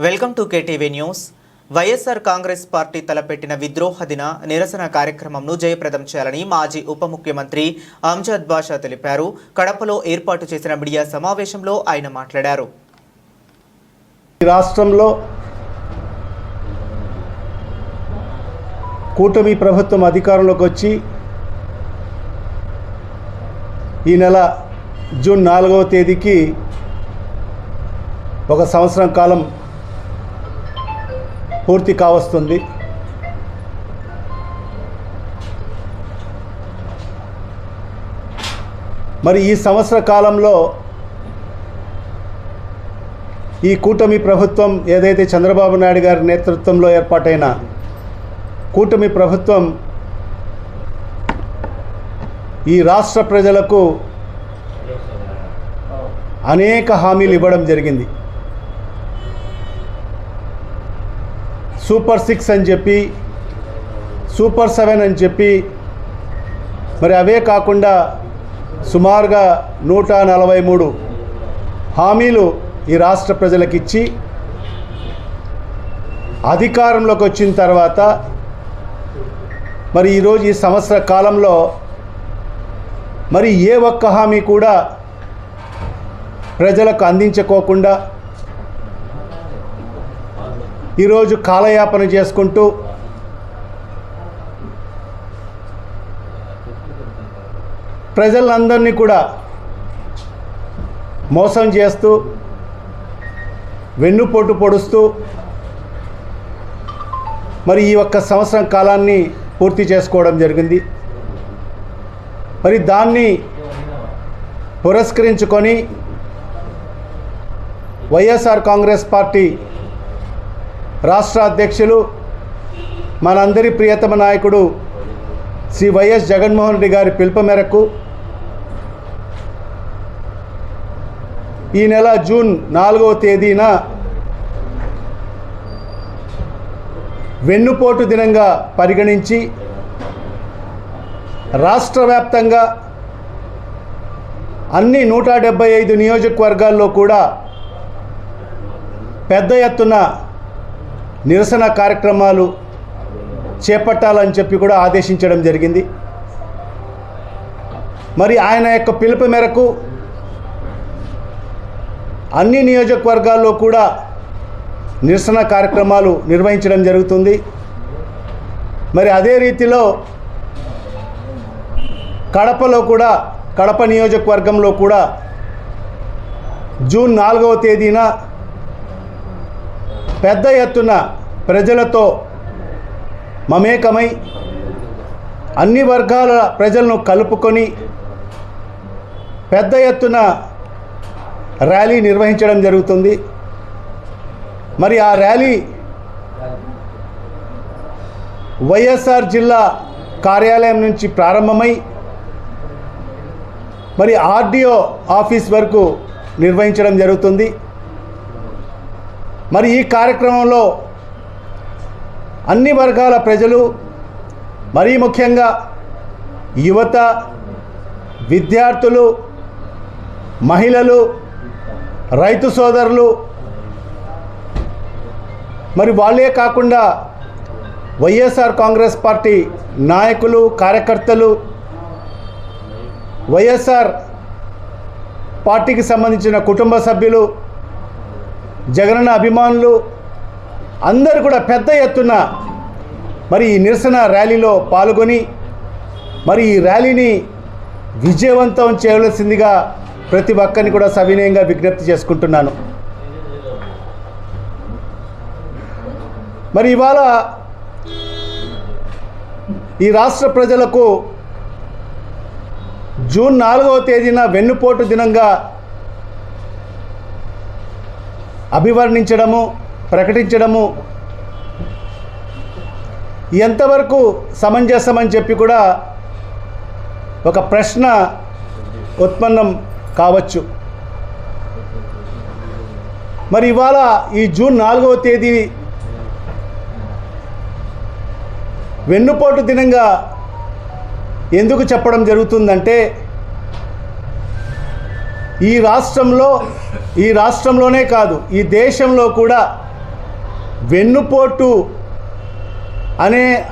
Welcome to KTV news. YSR Congress party తలపెట్టిన విద్రోహ దిన నిరసన కార్యక్రమంను జయప్రదం చేయాలని మాజీ ఉప ముఖ్యమంత్రి అంజద్ బాషా తెలిపారు. కడపలో ఏర్పాటు చేసిన మీడియా సమావేశంలో ఆయన మాట్లాడారు. రాష్ట్రంలో కూటమి ప్రభుత్వం అధికారంలోకి వచ్చి ఈ నెల జూన్ 4వ తేదీకి ఒక సంవత్సరం కాలం పూర్తి కావస్తుంది. మరి ఈ సంవత్సర కాలంలో ఈ కూటమి ప్రభుత్వం ఏదైతే చంద్రబాబు నాయుడు గారి నేతృత్వంలో ఏర్పాటైన కూటమి ప్రభుత్వం ఈ రాష్ట్ర ప్రజలకు అనేక హామీలు ఇవ్వడం జరిగింది. సూపర్ 6 అని చెప్పి, సూపర్ 7 అని చెప్పి, మరి అవే కాకుండా సుమారుగా 143 హామీలు ఈ రాష్ట్ర ప్రజలకు ఇచ్చి అధికారంలోకి వచ్చిన తర్వాత మరి ఈరోజు ఈ సంవత్సర కాలంలో మరి ఏ ఒక్క హామీ కూడా ప్రజలకు అందించుకోకుండా ఈరోజు కాలయాపన చేసుకుంటూ ప్రజలందరినీ కూడా మోసం చేస్తూ వెన్నుపోటు పొడుస్తూ మరి ఈ ఒక్క సంవత్సరం కాలాన్ని పూర్తి చేసుకోవడం జరిగింది. మరి దాన్ని పురస్కరించుకొని వైఎస్ఆర్ కాంగ్రెస్ పార్టీ రాష్ట్ర అధ్యక్షులు మనందరి ప్రియతమ నాయకుడు శ్రీ వైఎస్ జగన్మోహన్ రెడ్డి గారి పిలుపు మేరకు ఈ నెల జూన్ 4వ తేదీన వెన్నుపోటు దినంగా పరిగణించి రాష్ట్ర వ్యాప్తంగా అన్ని 175 నియోజకవర్గాల్లో కూడా పెద్ద ఎత్తున నిరసన కార్యక్రమాలు చేపట్టాలని చెప్పి కూడా ఆదేశించడం జరిగింది. మరి ఆయన యొక్క పిలుపు మేరకు అన్ని నియోజకవర్గాల్లో కూడా నిరసన కార్యక్రమాలు నిర్వహించడం జరుగుతుంది. మరి అదే రీతిలో కడపలో కూడా, కడప నియోజకవర్గంలో కూడా జూన్ 4వ తేదీన పెద్ద ఎత్తున ప్రజలతో మమేకమై అన్ని వర్గాల ప్రజలను కలుపుకొని పెద్ద ఎత్తున ర్యాలీ నిర్వహించడం జరుగుతుంది. మరి ఆ ర్యాలీ వైఎస్ఆర్ జిల్లా కార్యాలయం నుంచి ప్రారంభమై మరి ఆర్డీఓ ఆఫీస్ వరకు నిర్వహించడం జరుగుతుంది. మరి ఈ కార్యక్రమంలో అన్ని వర్గాల ప్రజలు, మరీ ముఖ్యంగా యువత, విద్యార్థులు, మహిళలు, రైతు సోదరులు, మరి వాళ్ళే కాకుండా వైఎస్ఆర్ కాంగ్రెస్ పార్టీ నాయకులు, కార్యకర్తలు, వైఎస్ఆర్ పార్టీకి సంబంధించిన కుటుంబ సభ్యులు, జగనన్న అభిమానులు అందరూ కూడా పెద్ద ఎత్తున మరి ఈ నిరసన ర్యాలీలో పాల్గొని మరి ఈ ర్యాలీని విజయవంతం చేయవలసిందిగా ప్రతి ఒక్కరిని కూడా సవినయంగా విజ్ఞప్తి చేసుకుంటున్నాను. మరి ఇవాళ ఈ రాష్ట్ర ప్రజలకు జూన్ 4వ తేదీన వెన్నుపోటు దినంగా అభివర్ణించడము, ప్రకటించడము ఎంతవరకు సమంజసమని చెప్పి కూడా ఒక ప్రశ్న ఉత్పన్నం కావచ్చు. మరి ఇవాళ ఈ జూన్ 4వ తేదీ వెన్నుపోటు దినంగా ఎందుకు చెప్పడం జరుగుతుందంటే ఈ రాష్ట్రంలోనే కాదు, ఈ దేశంలో కూడా వెన్నుపోటు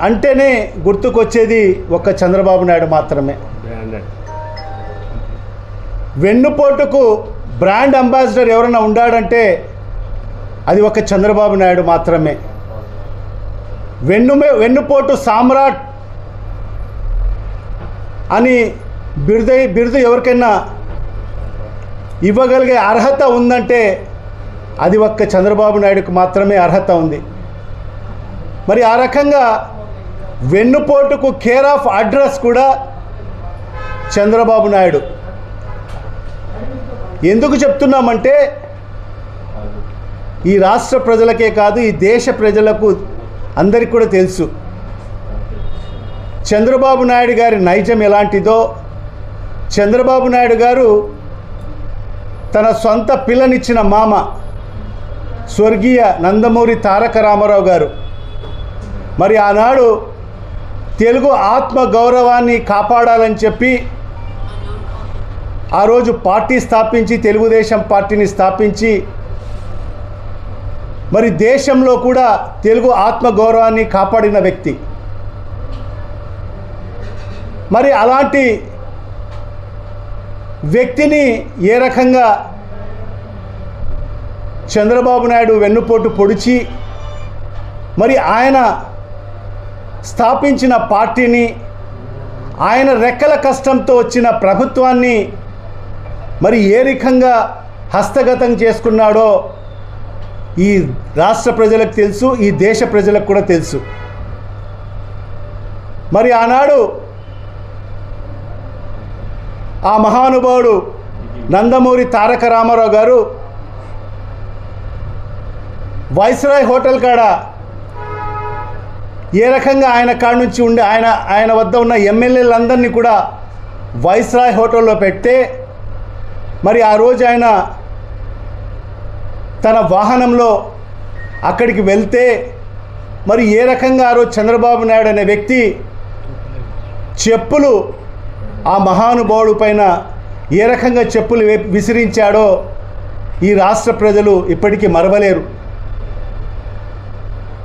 అంటేనే గుర్తుకొచ్చేది ఒక్క చంద్రబాబు నాయుడు మాత్రమే. వెన్నుపోటుకు బ్రాండ్ అంబాసిడర్ ఎవరైనా ఉండాడంటే అది ఒక చంద్రబాబు నాయుడు మాత్రమే. వెన్నుపోటు సామ్రాట్ అని బిరుదు ఎవరికైనా ఇవ్వగలిగే అర్హత ఉందంటే అది ఒక్క చంద్రబాబు నాయుడుకు మాత్రమే అర్హత ఉంది. మరి ఆ రకంగా వెన్నుపోటుకు కేర్ ఆఫ్ అడ్రస్ కూడా చంద్రబాబు నాయుడు. ఎందుకు చెప్తున్నామంటే ఈ రాష్ట్ర ప్రజలకే కాదు, ఈ దేశ ప్రజలకు అందరికీ కూడా తెలుసు చంద్రబాబు నాయుడు గారి నైజం ఎలాంటిదో. చంద్రబాబు నాయుడు గారు తన సొంత పిల్లనిచ్చిన మామ స్వర్గీయ నందమూరి తారక రామారావు గారు మరి ఆనాడు తెలుగు ఆత్మ గౌరవాన్ని కాపాడాలని చెప్పి ఆ రోజు పార్టీ స్థాపించి, తెలుగుదేశం పార్టీని స్థాపించి, మరి దేశంలో కూడా తెలుగు ఆత్మ గౌరవాన్ని కాపాడిన వ్యక్తి. మరి అలాంటి వ్యక్తిని ఏ రకంగా చంద్రబాబు నాయుడు వెన్నుపోటు పొడిచి మరి ఆయన స్థాపించిన పార్టీని, ఆయన రెక్కల కష్టంతో వచ్చిన ప్రభుత్వాన్ని మరి ఏ రకంగా హస్తగతం చేసుకున్నాడో ఈ రాష్ట్ర ప్రజలకు తెలుసు, ఈ దేశ ప్రజలకు కూడా తెలుసు. మరి ఆనాడు ఆ మహానుభావుడు నందమూరి తారక రామారావు గారు వైస్రాయ్ హోటల్ కాడ ఏ రకంగా ఆయన కాడ నుంచి ఉండి ఆయన వద్ద ఉన్న ఎమ్మెల్యేలందరినీ కూడా వైస్రాయ్ హోటల్లో పెడితే మరి ఆ రోజు ఆయన తన వాహనంలో అక్కడికి వెళ్తే మరి ఏ రకంగా ఆ రోజు చంద్రబాబు నాయుడు అనే వ్యక్తి చెప్పులు ఆ మహానుభావుడు పైన ఏ రకంగా చెప్పులు విసిరించాడో ఈ రాష్ట్ర ప్రజలు ఇప్పటికీ మరవలేరు.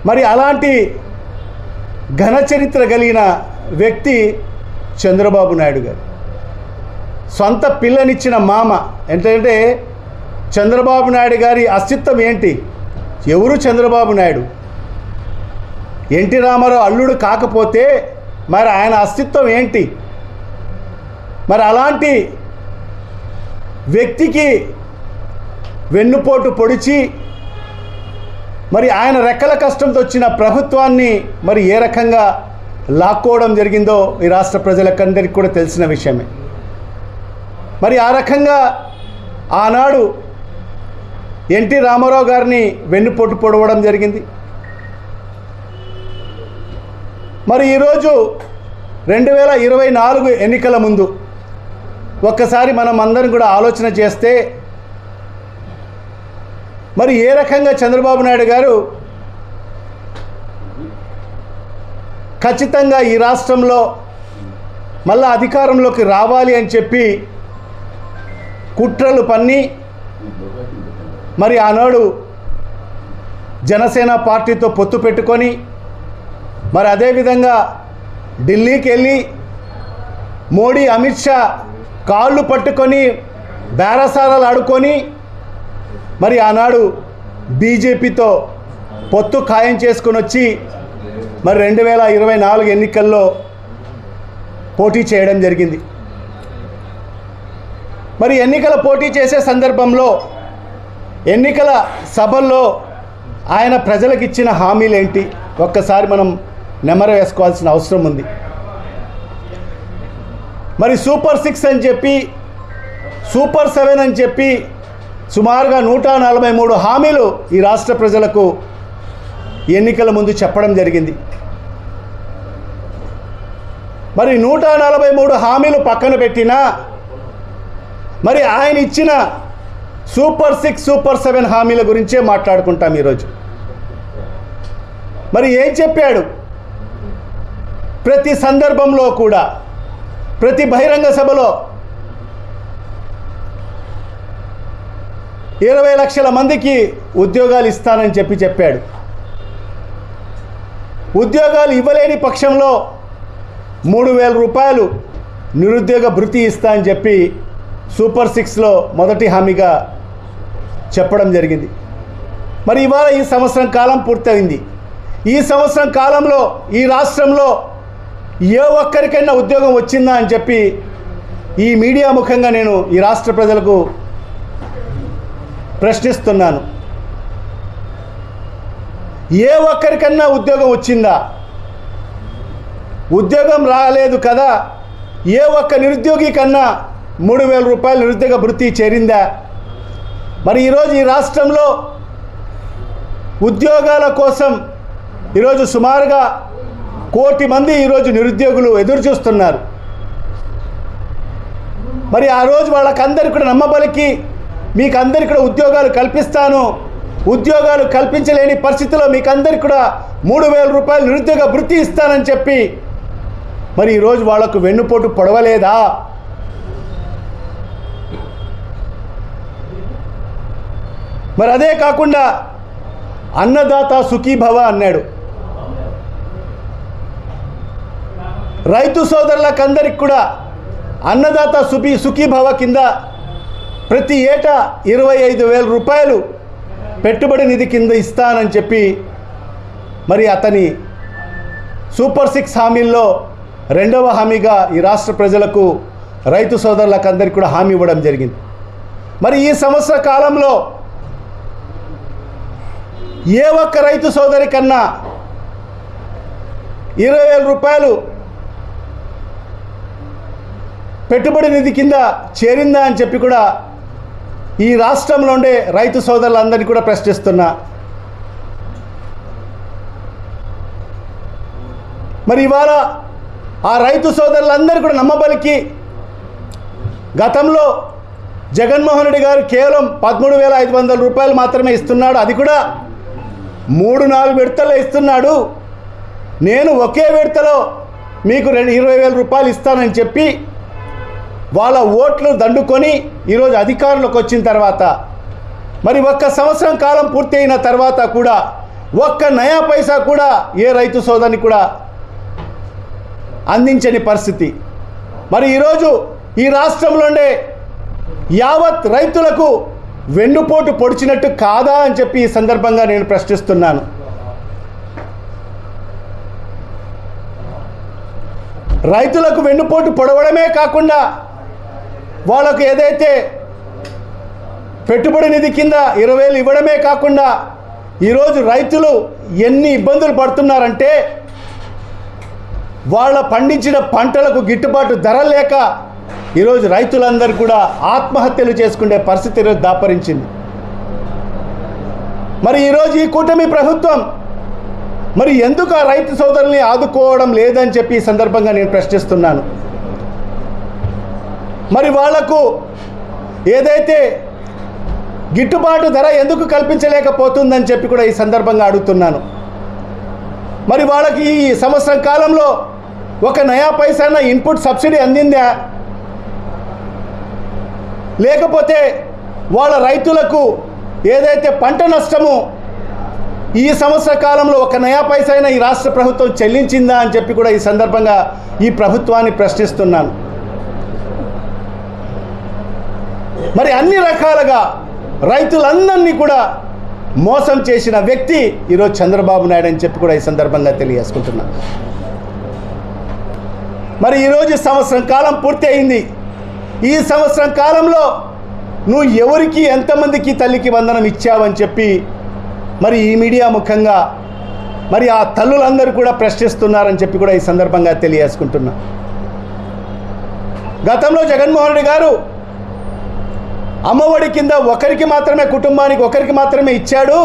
మరి అలాంటి ఘన చరిత్ర కలిగిన వ్యక్తి చంద్రబాబు నాయుడు గారు. సొంత పిల్లనిచ్చిన మామ. ఏంటంటే చంద్రబాబు నాయుడు గారి అస్తిత్వం ఏంటి? ఎవరు చంద్రబాబు నాయుడు? ఎన్టీ రామారావు అల్లుడు కాకపోతే మరి ఆయన అస్తిత్వం ఏంటి? మరి అలాంటి వ్యక్తికి వెన్నుపోటు పొడిచి మరి ఆయన రెక్కల కష్టంతో వచ్చిన ప్రభుత్వాన్ని మరి ఏ రకంగా లాక్కోవడం జరిగిందో ఈ రాష్ట్ర ప్రజలకందరికీ కూడా తెలిసిన విషయమే. మరి ఆ రకంగా ఆనాడు ఎన్టీ రామారావు గారిని వెన్నుపోటు పొడవడం జరిగింది. మరి ఈరోజు 2024 ఎన్నికల ముందు ఒక్కసారి మనం అందరం కూడా ఆలోచన చేస్తే మరి ఏ రకంగా చంద్రబాబు నాయుడు గారు ఖచ్చితంగా ఈ రాష్ట్రంలో మళ్ళా అధికారంలోకి రావాలి అని చెప్పి కుట్రలు పన్ని మరి ఆనాడు జనసేన పార్టీతో పొత్తు పెట్టుకొని మరి అదేవిధంగా ఢిల్లీకి వెళ్ళి మోడీ అమిత్ షా కాళ్ళు పట్టుకొని బేరసారాలు ఆడుకొని మరి ఆనాడు బీజేపీతో పొత్తు ఖాయం చేసుకొని వచ్చి మరి 2024 ఎన్నికల్లో పోటీ చేయడం జరిగింది. మరి ఎన్నికల పోటీ చేసే సందర్భంలో ఎన్నికల సభల్లో ఆయన ప్రజలకు ఇచ్చిన హామీలు ఏంటి ఒక్కసారి మనం నెమరు వేసుకోవాల్సిన అవసరం ఉంది. మరి సూపర్ 6 అని చెప్పి, సూపర్ 7 అని చెప్పి సుమారుగా 143 హామీలు ఈ రాష్ట్ర ప్రజలకు ఎన్నికల ముందు చెప్పడం జరిగింది. మరి 143 హామీలు పక్కన పెట్టినా మరి ఆయన ఇచ్చిన సూపర్ 6, సూపర్ 7 హామీల గురించే మాట్లాడుకుంటాం ఈరోజు. మరి ఏం చెప్పాడు? ప్రతి సందర్భంలో కూడా, ప్రతి బహిరంగ సభలో 20 లక్షల మందికి ఉద్యోగాలు ఇస్తానని చెప్పాడు. ఉద్యోగాలు ఇవ్వలేని పక్షంలో 3,000 రూపాయలు నిరుద్యోగ భృతి ఇస్తా అని చెప్పి సూపర్ 6లో మొదటి హామీగా చెప్పడం జరిగింది. మరి ఇవాళ ఈ సంవత్సరం కాలం పూర్తయింది. ఈ సంవత్సరం కాలంలో ఈ రాష్ట్రంలో ఏ ఒక్కరికైనా ఉద్యోగం వచ్చిందా అని చెప్పి ఈ మీడియా ముఖంగా నేను ఈ రాష్ట్ర ప్రజలకు ప్రశ్నిస్తున్నాను. ఏ ఒక్కరికన్నా ఉద్యోగం వచ్చిందా? ఉద్యోగం రాలేదు కదా, ఏ ఒక్క నిరుద్యోగి కన్నా 3,000 రూపాయలు నిరుద్యోగ భృతి చేరిందా? మరి ఈరోజు ఈ రాష్ట్రంలో ఉద్యోగాల కోసం ఈరోజు సుమారుగా 1 కోటి మంది ఈరోజు నిరుద్యోగులు ఎదురు చూస్తున్నారు. మరి ఆ రోజు వాళ్ళకందరికీ కూడా నమ్మబలికి మీకు అందరికీ కూడా ఉద్యోగాలు కల్పిస్తాను, ఉద్యోగాలు కల్పించలేని పరిస్థితిలో మీకు అందరికీ కూడా 3,000 రూపాయలు నిరుద్యోగ భృతి ఇస్తానని చెప్పి మరి ఈరోజు వాళ్లకు వెన్నుపోటు పొడవలేదా? మరి అదే కాకుండా అన్నదాత సుఖీభవ అన్నాడు. రైతు సోదరులకందరికి కూడా అన్నదాత సుఖీభవ కింద ప్రతి ఏటా 25,000 రూపాయలు పెట్టుబడి నిధి కింద ఇస్తానని చెప్పి మరి అతని సూపర్ 6 హామీల్లో 2వ హామీగా ఈ రాష్ట్ర ప్రజలకు రైతు సోదరులకందరికీ కూడా హామీ ఇవ్వడం జరిగింది. మరి ఈ సంవత్సర కాలంలో ఏ ఒక్క రైతు సోదరి కన్నా 20,000 రూపాయలు పెట్టుబడి నిధి కింద చేరిందా అని చెప్పి కూడా ఈ రాష్ట్రంలో ఉండే రైతు సోదరులందరినీ కూడా ప్రశ్నిస్తున్నా. మరి ఇవాళ ఆ రైతు సోదరులందరూ కూడా నమ్మబలికి గతంలో జగన్మోహన్ రెడ్డి గారు కేవలం 13,500 రూపాయలు మాత్రమే ఇస్తున్నాడు. అది కూడా 3-4 విడతల్లో ఇస్తున్నాడు. నేను ఒకే విడతలో మీకు 20,000 రూపాయలు ఇస్తానని చెప్పి వాళ్ళ ఓట్లు దండుకొని ఈరోజు అధికారంలోకి వచ్చిన తర్వాత మరి 1 సంవత్సరం కాలం పూర్తి అయిన తర్వాత కూడా 1 నయా పైసా కూడా ఏ రైతు సోదరుని కూడా అందించని పరిస్థితి. మరి ఈరోజు ఈ రాష్ట్రంలోనే యావత్ రైతులకు వెన్నుపోటు పొడిచినట్టు కాదా అని చెప్పి ఈ సందర్భంగా నేను ప్రశ్నిస్తున్నాను. రైతులకు వెన్నుపోటు పొడవడమే కాకుండా వాళ్ళకు ఏదైతే పెట్టుబడి నిధి కింద 20,000 ఇవ్వడమే కాకుండా ఈరోజు రైతులు ఎన్ని ఇబ్బందులు పడుతున్నారంటే వాళ్ళ పండించిన పంటలకు గిట్టుబాటు ధర లేక ఈరోజు రైతులందరూ కూడా ఆత్మహత్యలు చేసుకునే పరిస్థితి ఈరోజు దాపరించింది. మరి ఈరోజు ఈ కూటమి ప్రభుత్వం మరి ఎందుకు ఆ రైతు సోదరుల్ని ఆదుకోవడం లేదని చెప్పి ఈ సందర్భంగా నేను ప్రశ్నిస్తున్నాను. మరి వాళ్లకు ఏదైతే గిట్టుబాటు ధర ఎందుకు కల్పించలేకపోతుందని చెప్పి కూడా ఈ సందర్భంగా అడుగుతున్నాను. మరి వాళ్ళకి ఈ సంవత్సరం కాలంలో 1 నయా పైసా ఇన్పుట్ సబ్సిడీ అందిందా? లేకపోతే వాళ్ళ రైతులకు ఏదైతే పంట నష్టము ఈ సంవత్సర కాలంలో 1 నయా పైసా ఈ రాష్ట్ర ప్రభుత్వం చెల్లించిందా అని చెప్పి కూడా ఈ సందర్భంగా ఈ ప్రభుత్వాన్ని ప్రశ్నిస్తున్నాను. మరి అన్ని రకాలుగా రైతులందరినీ కూడా మోసం చేసిన వ్యక్తి ఈరోజు చంద్రబాబు నాయుడు అని చెప్పి కూడా ఈ సందర్భంగా తెలియజేసుకుంటున్నాను. మరి ఈరోజు సంవత్సరం కాలం పూర్తి అయింది. ఈ సంవత్సరం కాలంలో నువ్వు ఎవరికి ఎంతమందికి తల్లికి వందనం ఇచ్చావని చెప్పి మరి ఈ మీడియా ముఖంగా మరి ఆ తల్లులందరూ కూడా ప్రశ్నిస్తున్నారని చెప్పి కూడా ఈ సందర్భంగా తెలియజేసుకుంటున్నా. గతంలో జగన్మోహన్ రెడ్డి గారు అమ్మఒడి కింద ఒకరికి మాత్రమే, కుటుంబానికి ఒకరికి మాత్రమే ఇచ్చాడు.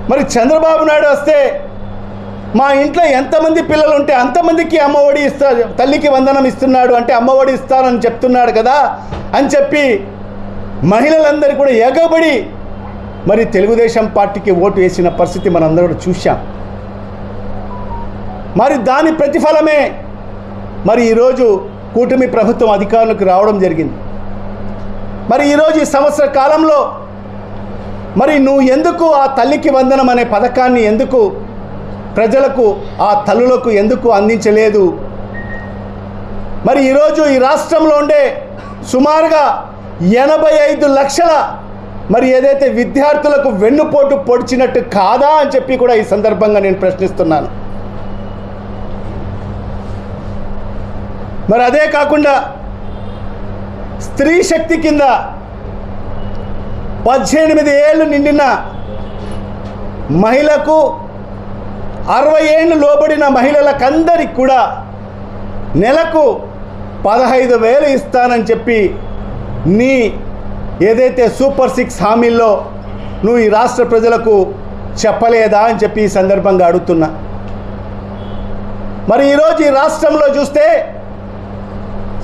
మరి చంద్రబాబు నాయుడు వస్తే మా ఇంట్లో ఎంతమంది పిల్లలు ఉంటే అంతమందికి అమ్మఒడి తల్లికి వందనం ఇస్తున్నాడు, అంటే అమ్మఒడి ఇస్తానని చెప్తున్నాడు కదా అని చెప్పి మహిళలందరూ కూడా ఎగబడి మరి తెలుగుదేశం పార్టీకి ఓటు వేసిన పరిస్థితి మనందరూ కూడా చూశాం. మరి దాని ప్రతిఫలమే మరి ఈరోజు కూటమి ప్రభుత్వం అధికారులకు రావడం జరిగింది. మరి ఈరోజు ఈ సంవత్సర కాలంలో మరి నువ్వు ఎందుకు ఆ తల్లికి వందనం అనే పథకాన్ని ఎందుకు ప్రజలకు ఆ తల్లులకు ఎందుకు అందించలేదు? మరి ఈరోజు ఈ రాష్ట్రంలో ఉండే సుమారుగా 85 లక్షల మరి ఏదైతే విద్యార్థులకు వెన్నుపోటు పొడిచినట్టు కాదా అని చెప్పి కూడా ఈ సందర్భంగా నేను ప్రశ్నిస్తున్నాను. మరి అదే కాకుండా స్త్రీ శక్తి కింద 18 ఏళ్ళు నిండిన మహిళకు 60 ఏళ్ళు లోబడిన మహిళలకందరికి కూడా నెలకు 15,000 ఇస్తానని చెప్పి నీ ఏదైతే సూపర్ 6 హామీల్లో నువ్వు ఈ రాష్ట్ర ప్రజలకు చెప్పలేదా అని చెప్పి ఈ సందర్భంగా అడుగుతున్నా. మరి ఈరోజు ఈ రాష్ట్రంలో చూస్తే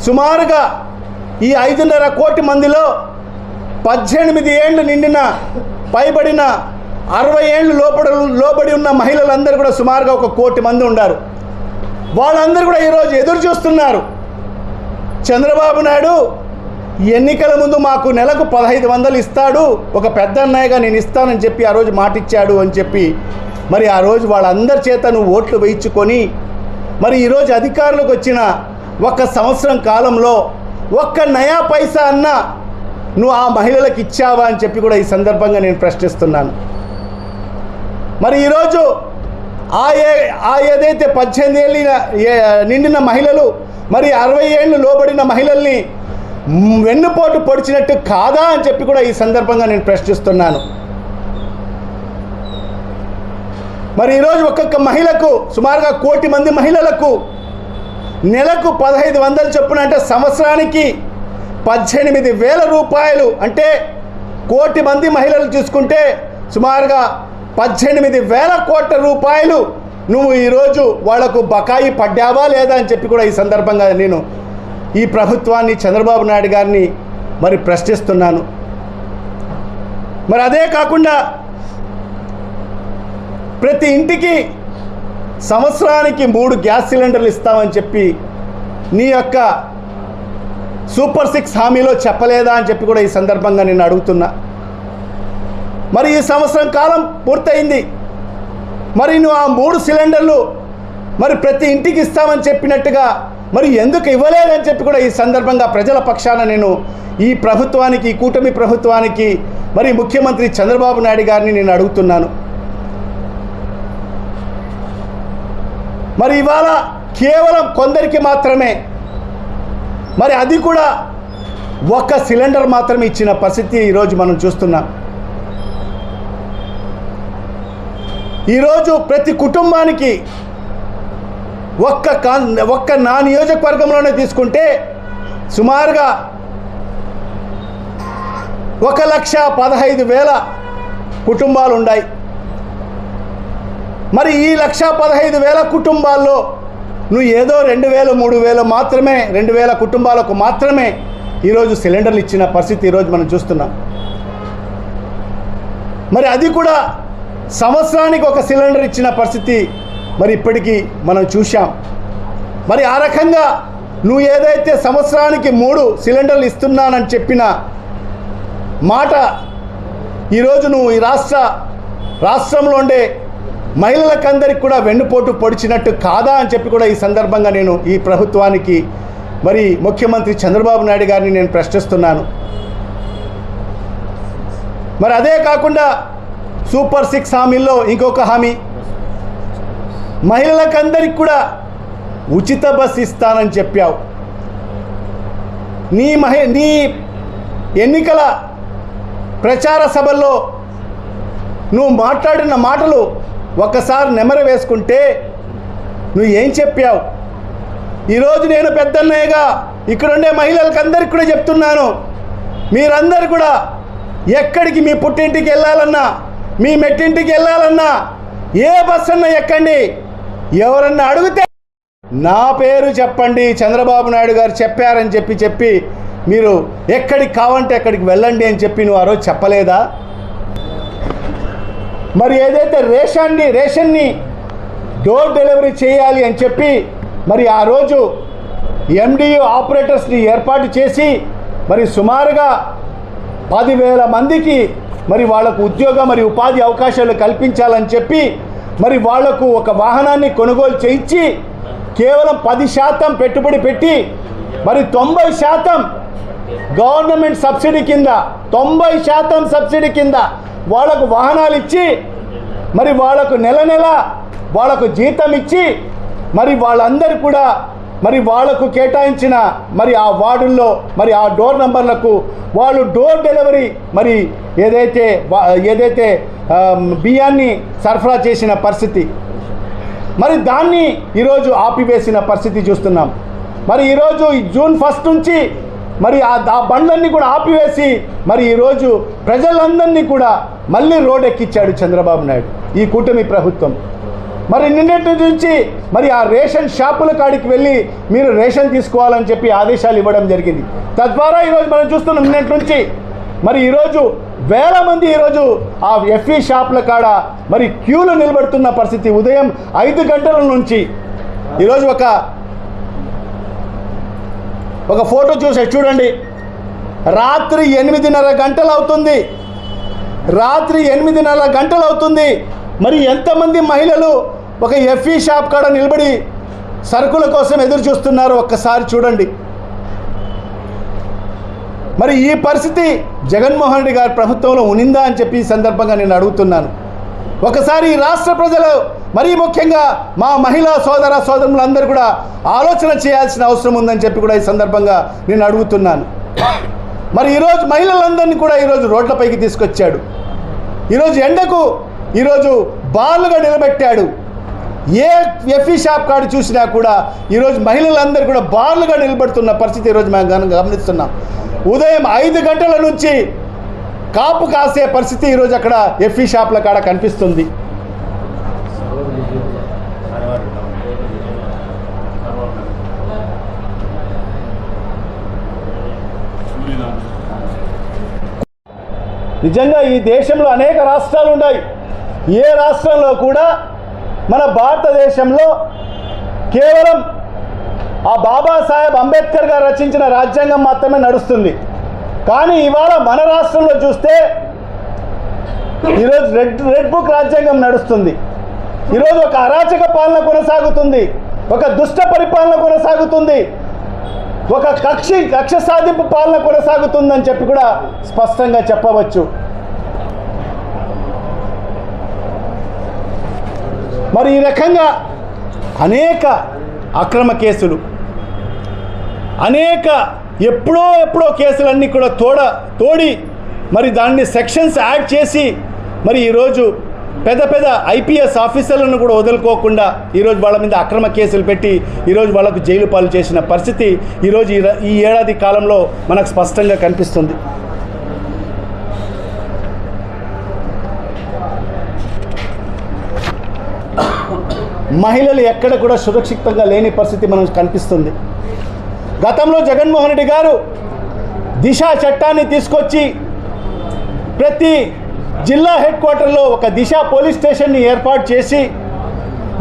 సుమారుగా ఈ 5.5 కోటి మందిలో 18 ఏళ్ళు నిండిన పైబడిన 60 ఏళ్ళు లోబడి ఉన్న మహిళలందరూ కూడా సుమారుగా 1 కోటి మంది ఉన్నారు. వాళ్ళందరూ కూడా ఈరోజు ఎదురు చూస్తున్నారు. చంద్రబాబు నాయుడు ఎన్నికల ముందు మాకు నెలకు 1500 ఇస్తాడు, ఒక పెద్ద అన్నయ్యగా నేను ఇస్తానని చెప్పి ఆ రోజు మాటిచ్చాడు అని చెప్పి మరి ఆ రోజు వాళ్ళందరి చేత నువ్వు ఓట్లు వేయించుకొని మరి ఈరోజు అధికారులకు వచ్చిన 1 సంవత్సరం కాలంలో 1 నయా పైసా అన్నా నువ్వు ఆ మహిళలకు ఇచ్చావా అని చెప్పి కూడా ఈ సందర్భంగా నేను ప్రశ్నిస్తున్నాను. మరి ఈరోజు ఏదైతే 18 ఏళ్ళు నిండిన మహిళలు మరి 60 ఏళ్ళు లోబడిన మహిళల్ని వెన్నుపోటు పొడిచినట్టు కాదా అని చెప్పి కూడా ఈ సందర్భంగా నేను ప్రశ్నిస్తున్నాను. మరి ఈరోజు ఒక్కొక్క మహిళకు సుమారుగా 1 కోటి మంది మహిళలకు నెలకు 1500 చొప్పున అంటే సంవత్సరానికి 18,000 రూపాయలు, అంటే 1 కోటి మంది మహిళలు చూసుకుంటే సుమారుగా 18,000 కోట్ల రూపాయలు నువ్వు ఈరోజు వాళ్లకు బకాయి పడ్డావా లేదా అని చెప్పి కూడా ఈ సందర్భంగా నేను ఈ ప్రభుత్వాన్ని చంద్రబాబు నాయుడు గారిని మరి ప్రశ్నిస్తున్నాను. మరి అదే కాకుండా ప్రతి ఇంటికి సంవత్సరానికి 3 గ్యాస్ సిలిండర్లు ఇస్తామని చెప్పి నీ యొక్క సూపర్ 6 హామీలో చెప్పలేదా అని చెప్పి కూడా ఈ సందర్భంగా నేను అడుగుతున్నా. మరి ఈ సంవత్సరం కాలం పూర్తయింది, మరి నువ్వు ఆ 3 సిలిండర్లు మరి ప్రతి ఇంటికి ఇస్తామని చెప్పినట్టుగా మరి ఎందుకు ఇవ్వలేదని చెప్పి కూడా ఈ సందర్భంగా ప్రజల పక్షాన నేను ఈ ప్రభుత్వానికి, ఈ కూటమి ప్రభుత్వానికి మరి ముఖ్యమంత్రి చంద్రబాబు నాయుడు గారిని నేను అడుగుతున్నాను. మరి ఇవాళ కేవలం కొందరికి మాత్రమే, మరి అది కూడా 1 సిలిండర్ మాత్రమే ఇచ్చిన పరిస్థితి ఈరోజు మనం చూస్తున్నాం. ఈరోజు ప్రతి కుటుంబానికి ఒక్క నా నియోజకవర్గంలోనే తీసుకుంటే సుమారుగా 1,15,000 కుటుంబాలు ఉన్నాయి. మరి ఈ 1,15,000 కుటుంబాల్లో నువ్వు ఏదో 2,000 3,000 మాత్రమే, 2,000 కుటుంబాలకు మాత్రమే ఈరోజు సిలిండర్లు ఇచ్చిన పరిస్థితి ఈరోజు మనం చూస్తున్నాం. మరి అది కూడా సంవత్సరానికి 1 సిలిండర్ ఇచ్చిన పరిస్థితి మరి ఇప్పటికీ మనం చూశాం. మరి ఆ రకంగా నువ్వు ఏదైతే సంవత్సరానికి 3 సిలిండర్లు ఇస్తున్నానని చెప్పిన మాట ఈరోజు నువ్వు ఈ రాష్ట్రంలో ఉండే మహిళలకందరికి కూడా వెన్నుపోటు పొడిచినట్టు కాదా అని చెప్పి కూడా ఈ సందర్భంగా నేను ఈ ప్రభుత్వానికి మరి ముఖ్యమంత్రి చంద్రబాబు నాయుడు గారిని నేను ప్రశ్నిస్తున్నాను. మరి అదే కాకుండా సూపర్ 6 హామీల్లో ఇంకొక హామీ, మహిళలకందరికి కూడా ఉచిత బస్ ఇస్తానని చెప్పావు. నీ ఎన్నికల ప్రచార సభల్లో నువ్వు మాట్లాడిన మాటలు ఒక్కసారి నెమరు వేసుకుంటే నువ్వు ఏం చెప్పావు? ఈరోజు నేను పెద్దన్నయ్యగా ఇక్కడుండే మహిళలకందరికీ కూడా చెప్తున్నాను, మీరందరూ కూడా ఎక్కడికి మీ పుట్టింటికి వెళ్ళాలన్నా, మీ మెట్టింటికి వెళ్ళాలన్నా ఏ బస్సు అన్నా ఎక్కండి, ఎవరన్నా అడిగితే నా పేరు చెప్పండి, చంద్రబాబు నాయుడు గారు చెప్పారని చెప్పి మీరు ఎక్కడికి కావాలంటే అక్కడికి వెళ్ళండి అని చెప్పి నువ్వు ఆ రోజు చెప్పలేదా? మరి ఏదైతే రేషన్ని డోర్ డెలివరీ చేయాలి అని చెప్పి మరి ఆ రోజు ఎండియు ఆపరేటర్స్ని ఏర్పాటు చేసి మరి సుమారుగా 10,000 మందికి మరి వాళ్ళకు ఉద్యోగ మరి ఉపాధి అవకాశాలు కల్పించాలని చెప్పి మరి వాళ్లకు ఒక వాహనాన్ని కొనుగోలు చేయించి కేవలం 10% పెట్టుబడి పెట్టి మరి 90% గవర్నమెంట్ సబ్సిడీ కింద 90% సబ్సిడీ కింద వాళ్లకు వాహనాలు ఇచ్చి మరి వాళ్లకు నెల నెల వాళ్లకు జీతం ఇచ్చి మరి వాళ్ళందరూ కూడా మరి వాళ్లకు కేటాయించిన మరి ఆ వార్డుల్లో మరి ఆ డోర్ నంబర్లకు వాళ్ళు డోర్ డెలివరీ మరి ఏదైతే బియ్యాన్ని సరఫరా చేసిన పరిస్థితి మరి దాన్ని ఈరోజు ఆపివేసిన పరిస్థితి చూస్తున్నాం. మరి ఈరోజు జూన్ 1 నుంచి మరి ఆ బండ్లన్నీ కూడా ఆపివేసి మరి ఈరోజు ప్రజలందరినీ కూడా మళ్ళీ రోడ్ ఎక్కించాడు చంద్రబాబు నాయుడు ఈ కూటమి ప్రభుత్వం. మరి నిన్నటి నుంచి మరి ఆ రేషన్ షాపుల కాడికి వెళ్ళి మీరు రేషన్ తీసుకోవాలని చెప్పి ఆదేశాలు ఇవ్వడం జరిగింది. తద్వారా ఈరోజు మనం చూస్తున్నాం నిన్నటి నుంచి మరి ఈరోజు వేల మంది ఈరోజు ఆ ఎఫ్ఈ షాపుల కాడ మరి క్యూలు నిలబడుతున్న పరిస్థితి. ఉదయం 5 గంటల నుంచి ఈరోజు ఒక ఫోటో చూడండి, రాత్రి 8:30 గంటలు అవుతుంది. రాత్రి 8:30 గంటలు అవుతుంది. మరి ఎంతమంది మహిళలు ఒక ఎఫ్ఈ షాప్ కాడ నిలబడి సరుకుల కోసం ఎదురు చూస్తున్నారు ఒక్కసారి చూడండి. మరి ఈ పరిస్థితి జగన్మోహన్ రెడ్డి గారి ప్రభుత్వంలో ఉనిందా అని చెప్పి ఈ సందర్భంగా నేను అడుగుతున్నాను. ఒకసారి ఈ రాష్ట్ర ప్రజలు మరీ ముఖ్యంగా మా మహిళా సోదరులందరూ కూడా ఆలోచన చేయాల్సిన అవసరం ఉందని చెప్పి కూడా ఈ సందర్భంగా నేను అడుగుతున్నాను. మరి ఈరోజు మహిళలందరినీ కూడా ఈరోజు రోడ్లపైకి తీసుకొచ్చాడు. ఈరోజు ఎండకు ఈరోజు బార్లుగా నిలబెట్టాడు. ఏ ఎఫ్ఈ షాప్ కాడు చూసినా కూడా ఈరోజు మహిళలందరూ కూడా బార్లుగా నిలబడుతున్న పరిస్థితి ఈరోజు మేము గమనిస్తున్నాం. ఉదయం 5 గంటల నుంచి కాపు కాసే పరిస్థితి ఈరోజు అక్కడ ఎఫ్ఈ షాప్ల కాడ కనిపిస్తుంది. నిజంగా ఈ దేశంలో అనేక రాష్ట్రాలు ఉన్నాయి. ఏ రాష్ట్రంలో కూడా మన భారతదేశంలో కేవలం ఆ బాబాసాహెబ్ అంబేద్కర్ గారు రచించిన రాజ్యాంగం మాత్రమే నడుస్తుంది. కానీ ఇవాళ మన రాష్ట్రంలో చూస్తే ఈరోజు రెడ్ బుక్ రాజ్యాంగం నడుస్తుంది. ఈరోజు ఒక అరాచక పాలన కొనసాగుతుంది, ఒక దుష్ట పరిపాలన కొనసాగుతుంది, ఒక కక్ష సాధింపు పాలన కొనసాగుతుందని చెప్పి కూడా స్పష్టంగా చెప్పవచ్చు. మరి ఈ రకంగా అనేక అక్రమ కేసులు, అనేక ఎప్పుడో కేసులన్నీ కూడా తోడి మరి దాన్ని సెక్షన్స్ యాడ్ చేసి మరి ఈరోజు పెద్ద ఐపీఎస్ ఆఫీసర్లను కూడా వదులుకోకుండా ఈరోజు వాళ్ళ మీద అక్రమ కేసులు పెట్టి ఈరోజు వాళ్ళకు జైలు పాలు చేసిన పరిస్థితి ఈరోజు ఈ ఏడాది కాలంలో మనకు స్పష్టంగా కనిపిస్తుంది. మహిళలు ఎక్కడ కూడా సురక్షితంగా లేని పరిస్థితి మనకు కనిపిస్తుంది. గతంలో జగన్మోహన్ రెడ్డి గారు దిశ చట్టాన్ని తీసుకొచ్చి ప్రతి జిల్లా హెడ్ క్వార్టర్లో ఒక దిశ పోలీస్ స్టేషన్ని ఏర్పాటు చేసి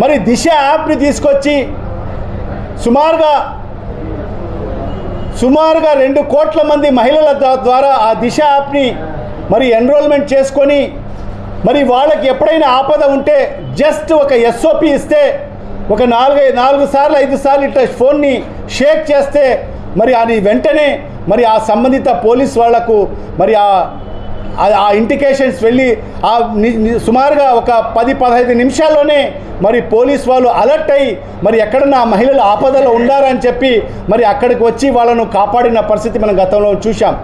మరి దిశ యాప్ని తీసుకొచ్చి సుమారుగా 2 కోట్ల మంది మహిళల ద్వారా ఆ దిశ యాప్ని మరి ఎన్రోల్మెంట్ చేసుకొని మరి వాళ్ళకి ఎప్పుడైనా ఆపద ఉంటే జస్ట్ ఒక ఎస్ఓపి ఇస్తే ఒక 4 సార్లు 5 సార్లు ఇట్లా ఫోన్ని షేక్ చేస్తే మరి అది వెంటనే మరి ఆ సంబంధిత పోలీస్ వాళ్లకు మరి ఆ ఇండికేషన్స్ వెళ్ళి సుమారుగా ఒక 10-15 నిమిషాల్లోనే మరి పోలీస్ వాళ్ళు అలర్ట్ అయ్యి మరి ఎక్కడన్నా మహిళలు ఆపదలో ఉండారని చెప్పి మరి అక్కడికి వచ్చి వాళ్ళను కాపాడిన పరిస్థితి మనం గతంలో చూసాం.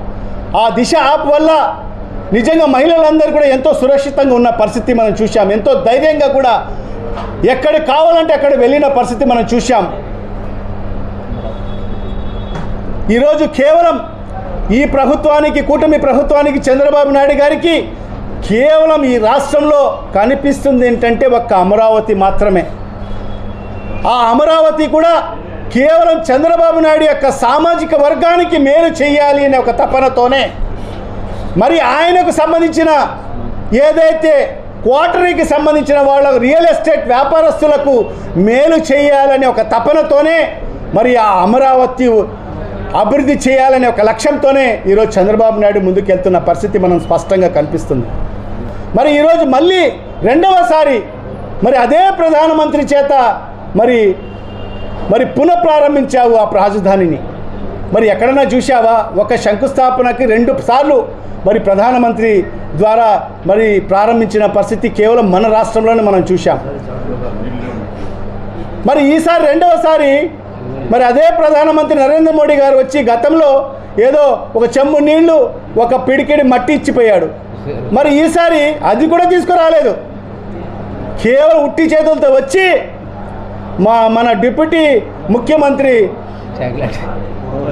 ఆ దిశ యాప్ వల్ల నిజంగా మహిళలందరూ కూడా ఎంతో సురక్షితంగా ఉన్న పరిస్థితి మనం చూసాం. ఎంతో ధైర్యంగా కూడా ఎక్కడికి కావాలంటే అక్కడ వెళ్ళిన పరిస్థితి మనం చూసాం. ఈరోజు కేవలం ఈ ప్రభుత్వానికి, కూటమి ప్రభుత్వానికి, చంద్రబాబు నాయుడు గారికి కేవలం ఈ రాష్ట్రంలో కనిపిస్తుంది ఏంటంటే ఒక్క అమరావతి మాత్రమే. ఆ అమరావతి కూడా కేవలం చంద్రబాబు నాయుడు యొక్క సామాజిక వర్గానికి మేలు చేయాలి అనే ఒక తపనతోనే మరి ఆయనకు సంబంధించిన ఏదైతే క్వార్టరీకి సంబంధించిన వాళ్ళ రియల్ ఎస్టేట్ వ్యాపారస్తులకు మేలు చేయాలనే ఒక తపనతోనే మరి ఆ అమరావతి అభివృద్ధి చేయాలనే ఒక లక్ష్యంతోనే ఈరోజు చంద్రబాబు నాయుడు ముందుకెళ్తున్న పరిస్థితి మనం స్పష్టంగా కనిపిస్తుంది. మరి ఈరోజు మళ్ళీ రెండవసారి మరి అదే ప్రధానమంత్రి చేత మరి పునఃప్రారంభించావు ఆ రాజధానిని. మరి ఎక్కడన్నా చూసావా? ఒక శంకుస్థాపనకి 2 సార్లు మరి ప్రధానమంత్రి ద్వారా మరి ప్రారంభించిన పరిస్థితి కేవలం మన రాష్ట్రంలోనే మనం చూసాం. మరి ఈసారి రెండవసారి మరి అదే ప్రధానమంత్రి నరేంద్ర మోడీ గారు వచ్చి గతంలో ఏదో ఒక చెంబు నీళ్లు ఒక పిడికిడి మట్టి ఇచ్చిపోయాడు. మరి ఈసారి అది కూడా తీసుకురాలేదు. కేవలం ఉట్టి చేతులతో వచ్చి మన డిప్యూటీ ముఖ్యమంత్రి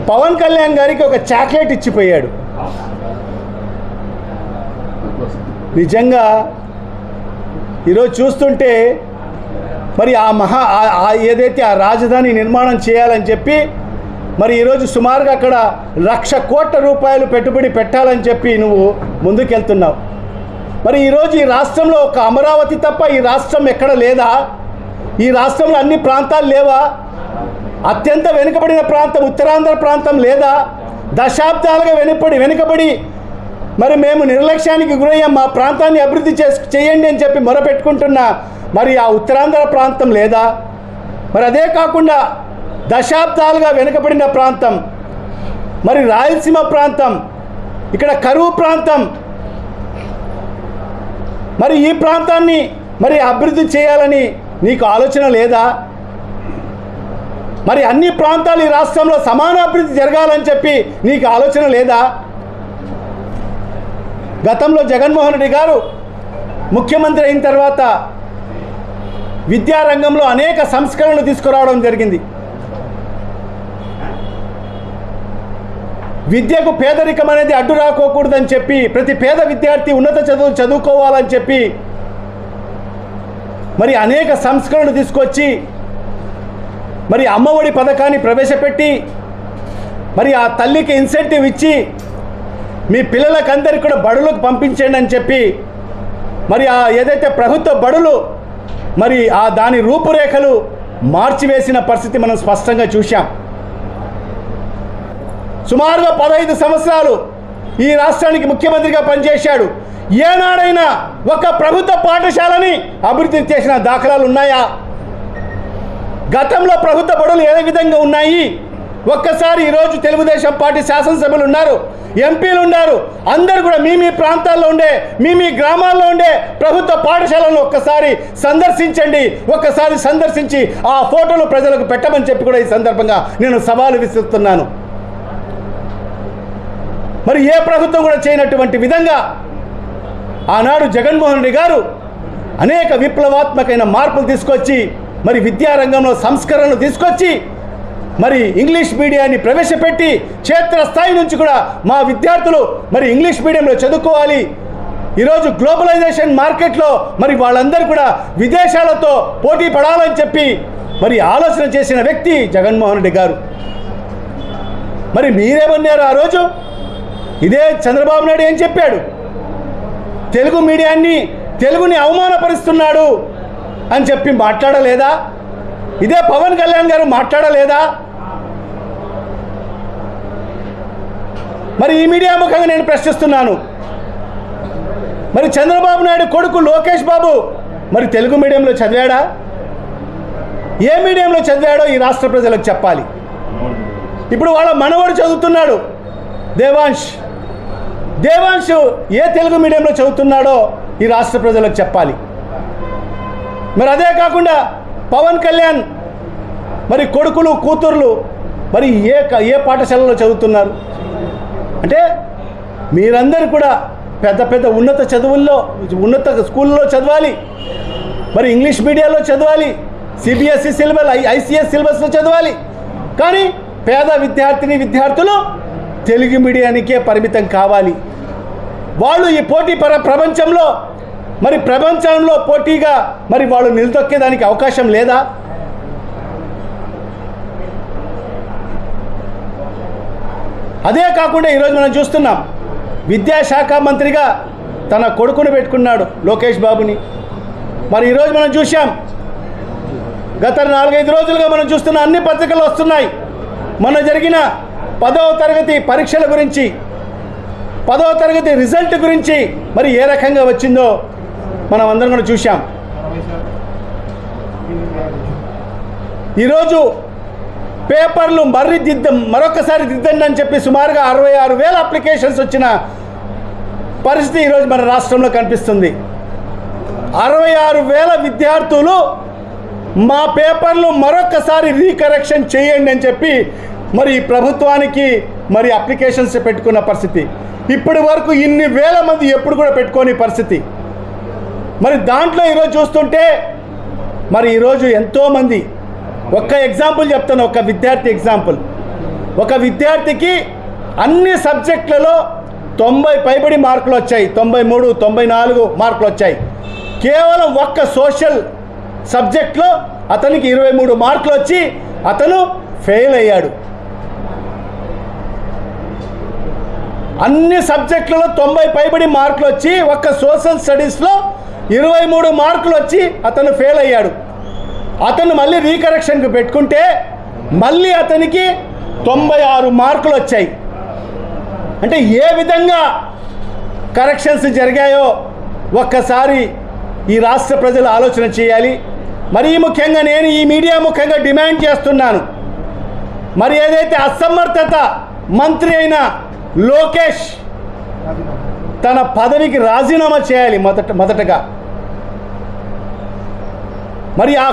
పవన్ కళ్యాణ్ గారికి ఒక చాక్లెట్ ఇచ్చిపోయాడు. నిజంగా ఈరోజు చూస్తుంటే మరి ఏదైతే ఆ రాజధాని నిర్మాణం చేయాలని చెప్పి మరి ఈరోజు సుమారుగా అక్కడ 1,00,000 కోట్ల రూపాయలు పెట్టుబడి పెట్టాలని చెప్పి నువ్వు ముందుకెళ్తున్నావు. మరి ఈరోజు ఈ రాష్ట్రంలో ఒక అమరావతి తప్ప ఈ రాష్ట్రం ఎక్కడ లేదా? ఈ రాష్ట్రంలో అన్ని ప్రాంతాలు లేవా? అత్యంత వెనుకబడిన ప్రాంతం ఉత్తరాంధ్ర ప్రాంతం లేదా? దశాబ్దాలుగా వెనుకబడి మరి మేము నిర్లక్ష్యానికి గురయ్యాం, మా ప్రాంతాన్ని అభివృద్ధి చేయండి అని చెప్పి మొరపెట్టుకుంటున్న మరి ఆ ఉత్తరాంధ్ర ప్రాంతం లేదా? మరి అదే కాకుండా దశాబ్దాలుగా వెనుకబడిన ప్రాంతం మరి రాయలసీమ ప్రాంతం, ఇక్కడ కరువు ప్రాంతం, మరి ఈ ప్రాంతాన్ని మరి అభివృద్ధి చేయాలని నీకు ఆలోచన లేదా? మరి అన్ని ప్రాంతాలు ఈ రాష్ట్రంలో సమాన అభివృద్ధి జరగాలని చెప్పి నీకు ఆలోచన లేదా? గతంలో జగన్మోహన్ రెడ్డి గారు ముఖ్యమంత్రి అయిన తర్వాత విద్యారంగంలో అనేక సంస్కరణలు తీసుకురావడం జరిగింది. విద్యకు పేదరికం అనేది అడ్డు రాకోకూడదని చెప్పి ప్రతి పేద విద్యార్థి ఉన్నత చదువులు చదువుకోవాలని చెప్పి మరి అనేక సంస్కరణలు తీసుకొచ్చి మరి అమ్మఒడి పథకాన్ని ప్రవేశపెట్టి మరి ఆ తల్లికి ఇన్సెంటివ్ ఇచ్చి మీ పిల్లలకందరికీ కూడా బడులకు పంపించండి అని చెప్పి మరి ఆ ఏదైతే ప్రభుత్వ బడులు మరి దాని రూపురేఖలు మార్చివేసిన పరిస్థితి మనం స్పష్టంగా చూశాం. సుమారుగా 15 సంవత్సరాలు ఈ రాష్ట్రానికి ముఖ్యమంత్రిగా పనిచేశాడు. ఏనాడైనా ఒక ప్రభుత్వ పాఠశాలని అభివృద్ధి చేసిన దాఖలాలు ఉన్నాయా? గతంలో ప్రభుత్వ బడులు ఏ విధంగా ఉన్నాయి? ఒక్కసారి ఈరోజు తెలుగుదేశం పార్టీ శాసనసభ్యులు ఉన్నారు, ఎంపీలు ఉన్నారు, అందరూ కూడా మీ ప్రాంతాల్లో ఉండే మీ గ్రామాల్లో ఉండే ప్రభుత్వ పాఠశాలను ఒక్కసారి సందర్శించండి. ఒక్కసారి సందర్శించి ఆ ఫోటోలు ప్రజలకు పెట్టమని చెప్పి కూడా ఈ సందర్భంగా నేను సవాలు విసురుతున్నాను. మరి ఏ ప్రభుత్వం కూడా చేయనటువంటి విధంగా ఆనాడు జగన్మోహన్ రెడ్డి గారు అనేక విప్లవాత్మకమైన మార్పులు తీసుకొచ్చి మరి విద్యారంగంలో సంస్కరణలు తీసుకొచ్చి మరి ఇంగ్లీష్ మీడియాన్ని ప్రవేశపెట్టి క్షేత్రస్థాయి నుంచి కూడా మా విద్యార్థులు మరి ఇంగ్లీష్ మీడియంలో చదువుకోవాలి. ఈరోజు గ్లోబలైజేషన్ మార్కెట్లో మరి వాళ్ళందరూ కూడా విదేశాలతో పోటీ పడాలని చెప్పి మరి ఆలోచన చేసిన వ్యక్తి జగన్మోహన్ రెడ్డి గారు. మరి మీరేమన్నారు ఆ రోజు? ఇదే చంద్రబాబు నాయుడు ఏం చెప్పాడు? తెలుగు మీడియాన్ని తెలుగుని అవమానపరుస్తున్నాడు అని చెప్పి మాట్లాడలేదా? ఇదే పవన్ కళ్యాణ్ గారు మాట్లాడలేదా? మరి ఈ మీడియా ముఖంగా నేను ప్రశ్నిస్తున్నాను. మరి చంద్రబాబు నాయుడు కొడుకు లోకేష్ బాబు మరి తెలుగు మీడియంలో చదివాడా? ఏ మీడియంలో చదివాడో ఈ రాష్ట్ర ప్రజలకు చెప్పాలి. ఇప్పుడు వాళ్ళ మనవడు చదువుతున్నాడు దేవాంశ్ ఏ తెలుగు మీడియంలో చదువుతున్నాడో ఈ రాష్ట్ర ప్రజలకు చెప్పాలి. మరి అదే కాకుండా పవన్ కళ్యాణ్ మరి కొడుకులు కూతుర్లు మరి ఏ పాఠశాలలో చదువుతున్నారు? అంటే మీరందరూ కూడా పెద్ద ఉన్నత చదువుల్లో ఉన్నత స్కూల్లో చదవాలి, మరి ఇంగ్లీష్ మీడియాలో చదవాలి, సిబిఎస్ఈ సిలబస్ ఐసిఎస్ సిలబస్లో చదవాలి. కానీ పేద విద్యార్థులు తెలుగు మీడియానికే పరిమితం కావాలి. వాళ్ళు ఈ పోటీ ప్రపంచంలో మరి ప్రపంచంలో పోటీగా మరి వాళ్ళు నిలదొక్కేదానికి అవకాశం లేదా? అదే కాకుండా ఈరోజు మనం చూస్తున్నాం, విద్యాశాఖ మంత్రిగా తన కొడుకును పెట్టుకున్నాడు లోకేష్ బాబుని. మరి ఈరోజు మనం చూసాం, గత 4-5 రోజులుగా మనం చూస్తున్న అన్ని పత్రికలు వస్తున్నాయి. మొన్న జరిగిన 10వ తరగతి పరీక్షల గురించి, 10వ తరగతి రిజల్ట్ గురించి మరి ఏ రకంగా వచ్చిందో మనం అందరం కూడా చూసాం. ఈరోజు పేపర్లు మరొకసారి దిద్దండి అని చెప్పి సుమారుగా 66,000 అప్లికేషన్స్ వచ్చిన పరిస్థితి ఈరోజు మన రాష్ట్రంలో కనిపిస్తుంది. 66,000 విద్యార్థులు మా పేపర్లు మరొకసారి రీకరెక్షన్ చేయండి అని చెప్పి మరి ప్రభుత్వానికి మరి అప్లికేషన్స్ పెట్టుకున్న పరిస్థితి. ఇప్పటి వరకు ఇన్ని వేల మంది ఎప్పుడు కూడా పెట్టుకోని పరిస్థితి. మరి దాంట్లో ఈరోజు చూస్తుంటే మరి ఈరోజు ఎంతోమంది, ఒక్క ఎగ్జాంపుల్ చెప్తాను, ఒక విద్యార్థి ఎగ్జాంపుల్. ఒక విద్యార్థికి అన్ని సబ్జెక్టులలో 90 పైబడి మార్కులు వచ్చాయి, 93, 94 మార్కులు వచ్చాయి. కేవలం ఒక్క సోషల్ సబ్జెక్ట్లో అతనికి 23 మార్కులు వచ్చి అతను ఫెయిల్ అయ్యాడు. అన్ని సబ్జెక్టులలో 90 పైబడి మార్కులు వచ్చి ఒక్క సోషల్ స్టడీస్లో 23 మార్కులు వచ్చి అతను ఫెయిల్ అయ్యాడు. అతను మళ్ళీ రీకరెక్షన్కి పెట్టుకుంటే మళ్ళీ అతనికి 96 మార్కులు వచ్చాయి. అంటే ఏ విధంగా కరెక్షన్స్ జరిగాయో ఒక్కసారి ఈ రాష్ట్ర ప్రజలు ఆలోచన చేయాలి. మరీ ముఖ్యంగా నేను ఈ మీడియా ముఖ్యంగా డిమాండ్ చేస్తున్నాను, మరి ఏదైతే అసమర్థత మంత్రి అయిన లోకేష్ తన పదవికి రాజీనామా చేయాలి మొదటగా. మరి ఆ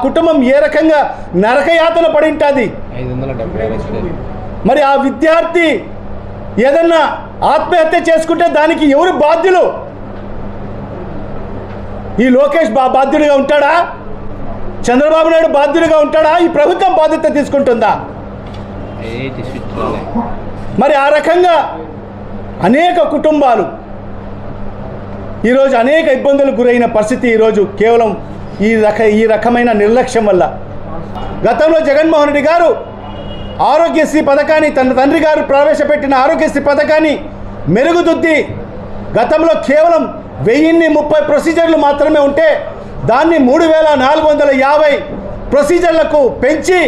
కుటుంబం ఏ రకంగా నరకయాతన పడి ఉంటుంది. మరి ఆ విద్యార్థి ఏదన్నా ఆత్మహత్య చేసుకుంటే దానికి ఎవరు బాధ్యులు? ఈ లోకేష్ బాధ్యుడిగా ఉంటాడా? చంద్రబాబు నాయుడు బాధ్యుడిగా ఉంటాడా? ఈ ప్రభుత్వం బాధ్యత తీసుకుంటుందా? మరి ఆ రకంగా అనేక కుటుంబాలు ఈరోజు అనేక ఇబ్బందులకు గురైన పరిస్థితి ఈరోజు కేవలం ఈ రకమైన నిర్లక్ష్యం వల్ల. గతంలో జగన్మోహన్ రెడ్డి గారు ఆరోగ్యశ్రీ పథకాన్ని, తన తండ్రి గారు ప్రవేశపెట్టిన ఆరోగ్యశ్రీ పథకాన్ని మెరుగుదిద్ది గతంలో కేవలం 1030 ప్రొసీజర్లు మాత్రమే ఉంటే దాన్ని 3,450 ప్రొసీజర్లకు పెంచి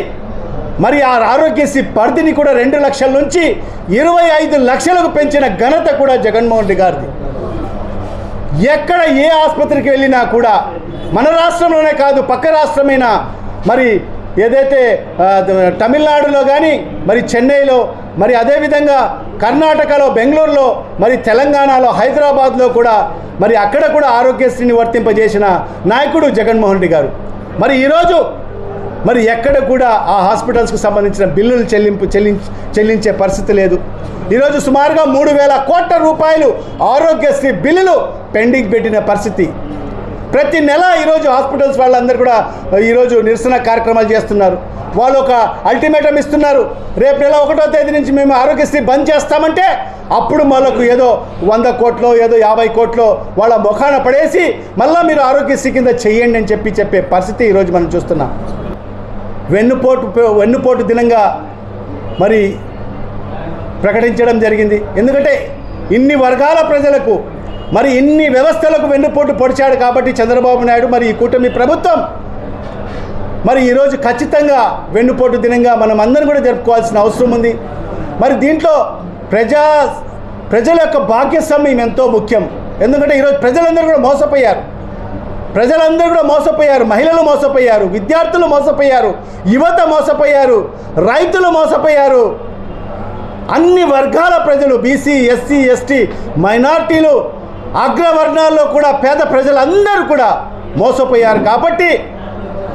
మరి ఆ ఆరోగ్యశ్రీ పరిధిని కూడా 2 లక్షల నుంచి 25 లక్షలకు పెంచిన ఘనత కూడా జగన్మోహన్ రెడ్డి గారిది. ఎక్కడ ఏ ఆసుపత్రికి వెళ్ళినా కూడా మన రాష్ట్రంలోనే కాదు పక్క రాష్ట్రమైన మరి ఏదైతే తమిళనాడులో కానీ, మరి చెన్నైలో, మరి అదేవిధంగా కర్ణాటకలో, బెంగళూరులో, మరి తెలంగాణలో, హైదరాబాద్లో కూడా మరి అక్కడ కూడా ఆరోగ్యశ్రీని వర్తింపజేసిన నాయకుడు జగన్మోహన్ రెడ్డి గారు. మరి ఈరోజు మరి ఎక్కడ కూడా ఆ హాస్పిటల్స్కు సంబంధించిన బిల్లులు చెల్లించే పరిస్థితి లేదు. ఈరోజు సుమారుగా 3,000 కోట్ల రూపాయలు ఆరోగ్యశ్రీ బిల్లులు పెండింగ్ పెట్టిన పరిస్థితి. ప్రతి నెల ఈరోజు హాస్పిటల్స్ వాళ్ళందరూ కూడా ఈరోజు నిరసన కార్యక్రమాలు చేస్తున్నారు. వాళ్ళు ఒక అల్టిమేటం ఇస్తున్నారు, రేపు నెల 1వ తేదీ నుంచి మేము ఆరోగ్యశ్రీ బంద్ చేస్తామంటే అప్పుడు వాళ్ళకు ఏదో 100 కోట్లో ఏదో 50 కోట్లో వాళ్ళ ముఖాన పడేసి మళ్ళీ మీరు ఆరోగ్యశ్రీ కింద చెయ్యండి అని చెప్పే పరిస్థితి ఈరోజు మనం చూస్తున్నాం. వెన్నుపోటు దినంగా మరి ప్రకటించడం జరిగింది. ఎందుకంటే ఇన్ని వర్గాల ప్రజలకు మరి ఇన్ని వ్యవస్థలకు వెన్నుపోటు పొడిచాడు కాబట్టి చంద్రబాబు నాయుడు, మరి ఈ కూటమి ప్రభుత్వం మరి ఈరోజు ఖచ్చితంగా వెన్నుపోటు దినంగా మనం అందరం కూడా జరుపుకోవాల్సిన అవసరం ఉంది. మరి దీంట్లో ప్రజల యొక్క భాగస్వామ్యం ఎంతో ముఖ్యం. ఎందుకంటే ఈరోజు ప్రజలందరూ కూడా మోసపోయారు, మహిళలు మోసపోయారు, విద్యార్థులు మోసపోయారు, యువత మోసపోయారు, రైతులు మోసపోయారు, అన్ని వర్గాల ప్రజలు, బీసీ, ఎస్సీ, ఎస్టీ, మైనార్టీలు, అగ్రవర్ణాల్లో కూడా పేద ప్రజలందరూ కూడా మోసపోయారు. కాబట్టి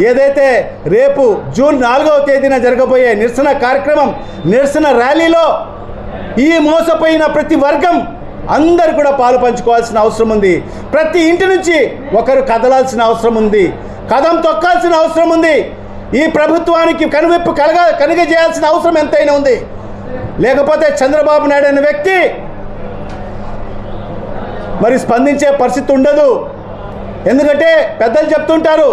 ఏదైతే రేపు జూన్ 4వ తేదీన జరగబోయే నిరసన కార్యక్రమం, నిరసన ర్యాలీలో ఈ మోసపోయిన ప్రతి వర్గం అందరూ కూడా పాలు పంచుకోవాల్సిన అవసరం ఉంది. ప్రతి ఇంటి నుంచి ఒకరు కదలాల్సిన అవసరం ఉంది, కదం తొక్కాల్సిన అవసరం ఉంది. ఈ ప్రభుత్వానికి కనువిప్పు కలుగజేయాల్సిన అవసరం ఎంతైనా ఉంది. లేకపోతే చంద్రబాబు నాయుడు అనే వ్యక్తి మరి స్పందించే పరిస్థితి ఉండదు. ఎందుకంటే పెద్దలు చెప్తుంటారు,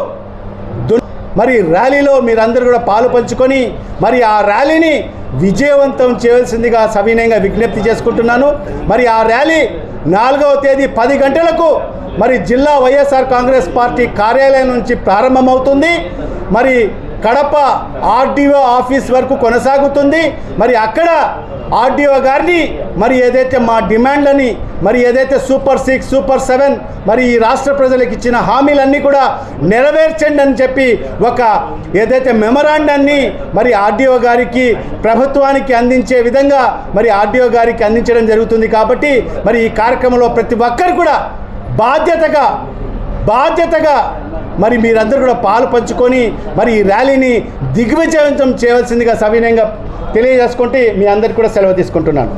మరి ర్యాలీలో మీరందరూ కూడా పాలు పంచుకొని మరి ఆ ర్యాలీని విజయవంతం చేయవలసిందిగా సవినయంగా విజ్ఞప్తి చేసుకుంటున్నాను. మరి ఆ ర్యాలీ 4వ తేదీ 10 గంటలకు మరి జిల్లా వైఎస్ఆర్ కాంగ్రెస్ పార్టీ కార్యాలయం నుంచి ప్రారంభమవుతుంది. మరి కడప ఆర్డీఓ ఆఫీస్ వరకు కొనసాగుతుంది. మరి అక్కడ ఆర్డీఓ గారిని మరి ఏదైతే మా డిమాండ్లని మరి ఏదైతే సూపర్ 6, సూపర్ 7 మరి ఈ రాష్ట్ర ప్రజలకు ఇచ్చిన హామీలన్నీ కూడా నెరవేర్చండి అని చెప్పి ఒక ఏదైతే మెమరాండాన్ని మరి ఆర్డీఓ గారికి ప్రభుత్వానికి అందించే విధంగా మరి ఆర్డీఓ గారికి అందించడం జరుగుతుంది. కాబట్టి మరి ఈ కార్యక్రమంలో ప్రతి ఒక్కరు కూడా బాధ్యతగా మరి మీరందరూ కూడా పాలు పంచుకొని మరి ఈ ర్యాలీని దిగ్విజయవంతం చేయవలసిందిగా సవినయంగా తెలియజేసుకుంటే మీ అందరికీ కూడా సెలవు తీసుకుంటున్నాను.